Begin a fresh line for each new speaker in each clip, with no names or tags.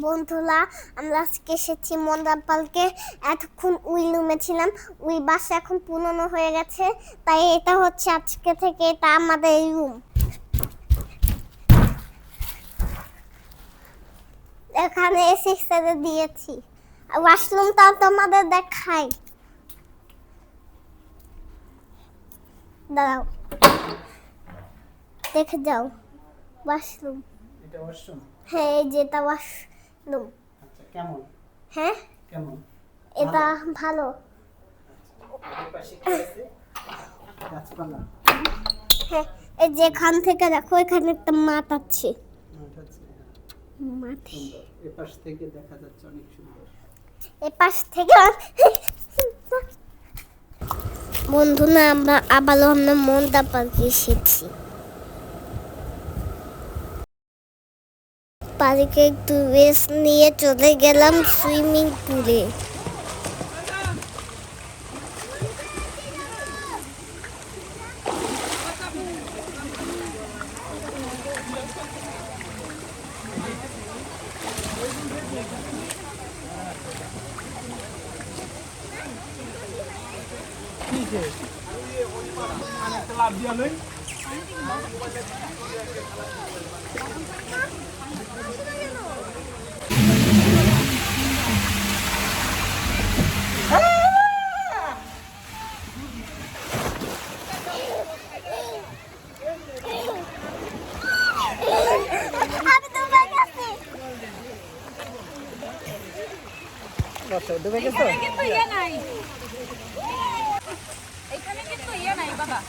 বন্ধুরা, আমরা আজকে এসেছি মন্দার পার্কে। এতক্ষণ ওই রুমে ছিলাম, ওই বাসা এখন পুরনো হয়ে গেছে, তাই এটা হচ্ছে আজকে থেকে এটা আমাদের রুম। এখানে এসি ছেড়ে দিয়েছি, ওয়াশরুমটাও তোমাদের দেখাই। দাঁড়াও, দেখে যাও ওয়াশরুম।
এটা ওয়াশরুম?
হ্যাঁ, এই যে এটা ওয়াশরুম।
আচ্ছা, কেমন?
হ্যাঁ,
কেমন?
এটা ভালো।
এই পাশে কি আছে? গাছপালা।
হ্যাঁ, এই যে এখান থেকে দেখো, এখানে একটা মাঠ আছে।
মাঠ আছে।
মাঠে
এই পাশ থেকে দেখা যাচ্ছে অনেক সুন্দর।
এই পাশ থেকে বন্ধুরা, আমরা মন্দার পার্কে এসেছি। পার্কে একটু রেস্ট নিয়ে চলে গেলাম সুইমিং পুলে।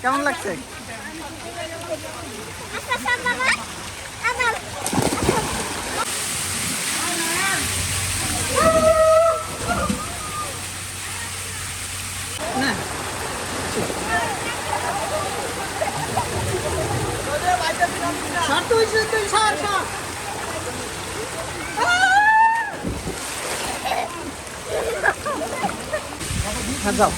কেমন লাগছে? না যাও।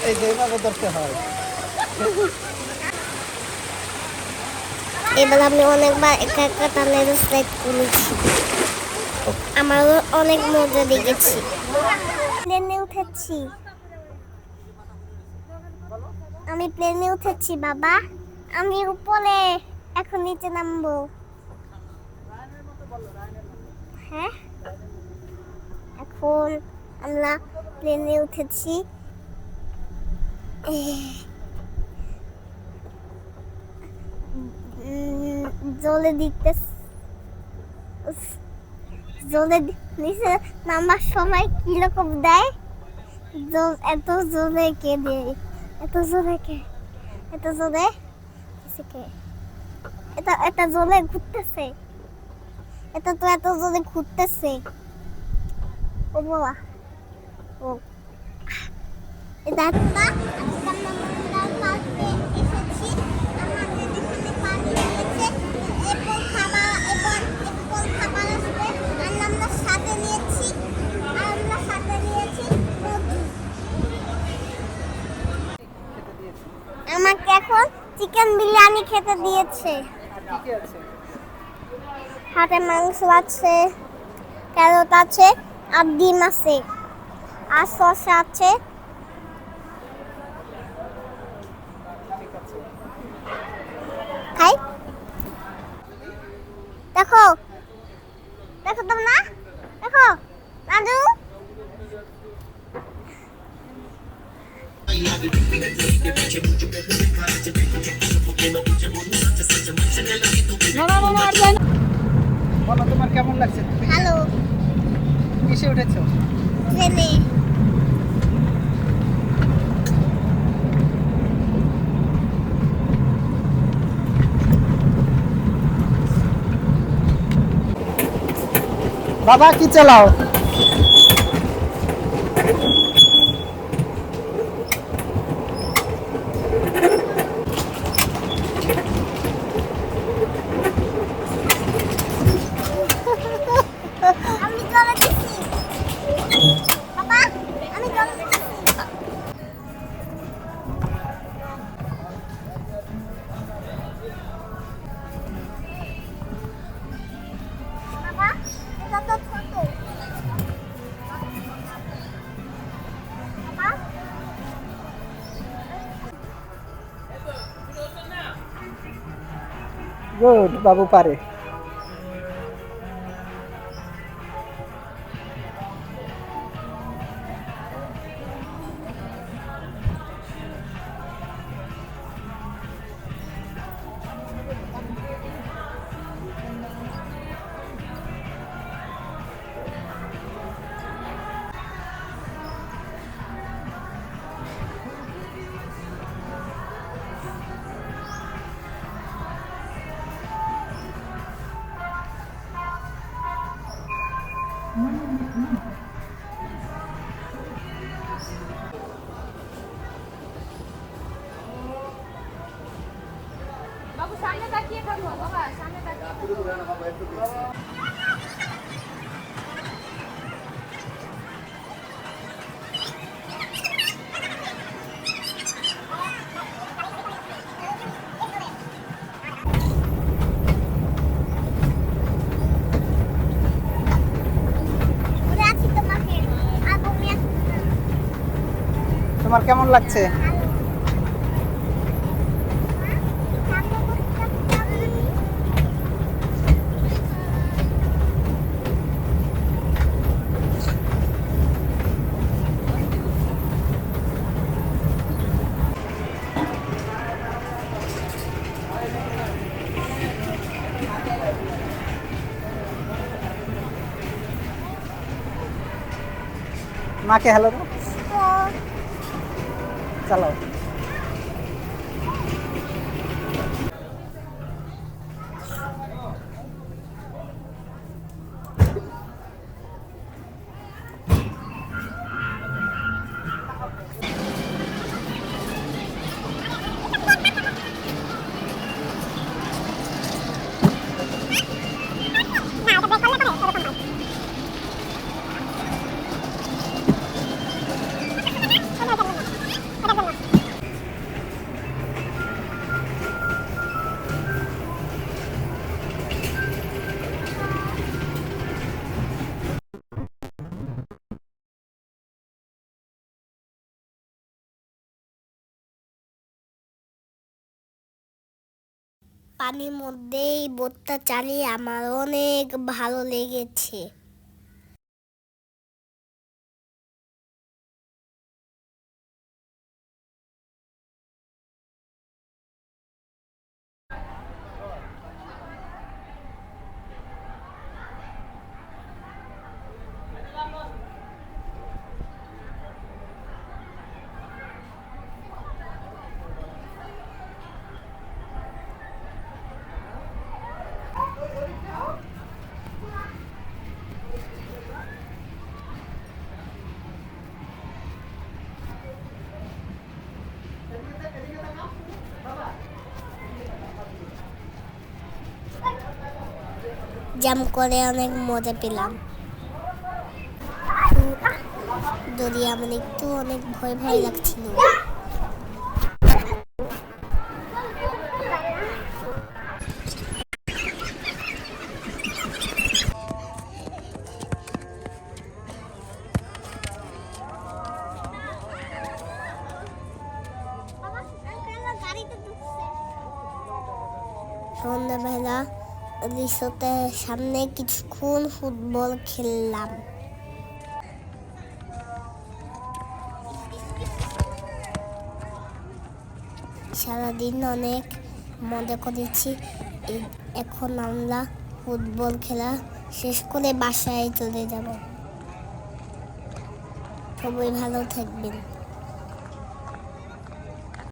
এই যে এইভাবে ধরতে হয়।
এবার আমি অনেকবার একা একা টানের স্লাইড করেছি, আমারও অনেক মজা লেগেছে। প্লেনে উঠেছি, আমি প্লেনে উঠেছি বাবা। আমি উপরে, এখন নিচে নামবো। হ্যাঁ, এখন আমরা প্লেনে উঠেছি। জলে দিতে জলে নিচে নামার সময় কিরকম দেয়, এত জোরে কে দেয়, এত জোরে কে, এত জোরে কে, এটা জোরে ঘুরতেছে, এটা তো এত জোরে ঘুরতেছে। ও বাবা, ও এটা আমাকে এখন চিকেন বিরিয়ানি খেতে দিয়েছে। হাতে মাংস আছে, ক্যারট আছে, আর ডিম আছে, আর শসা আছে। খাই, দেখো দেখো তোমরা, দেখো রাজু।
বলো, তোমার কেমন লাগছে?
হ্যালো,
কিসে উঠেছো?
ট্রেনে।
বাবা কি চালাও? গুড, বাবু পারে।
বাবু সামনে তাকিয়ে থাকো বাবা, সামনে তাকিয়ে।
ওরা আছি তোমাকে আগুন
তোমার কেমন লাগছে? মাকে হ্যালো দাও, চালাও।
পানির মধ্যে এই বোটটা চালিয়ে আমার অনেক ভালো লেগেছে। জাম করে অনেক মজা পেলাম। যদি আমার একটু অনেক ভয় ভয় লাগছিল। সন্ধ্যাবেলা রিসোর্টের সামনে কিছুক্ষণ ফুটবল খেললাম। সারাদিন অনেক মজা করেছি। এখন আমরা ফুটবল খেলা শেষ করে বাসায় চলে যাব। সবাই ভালো থাকবেন।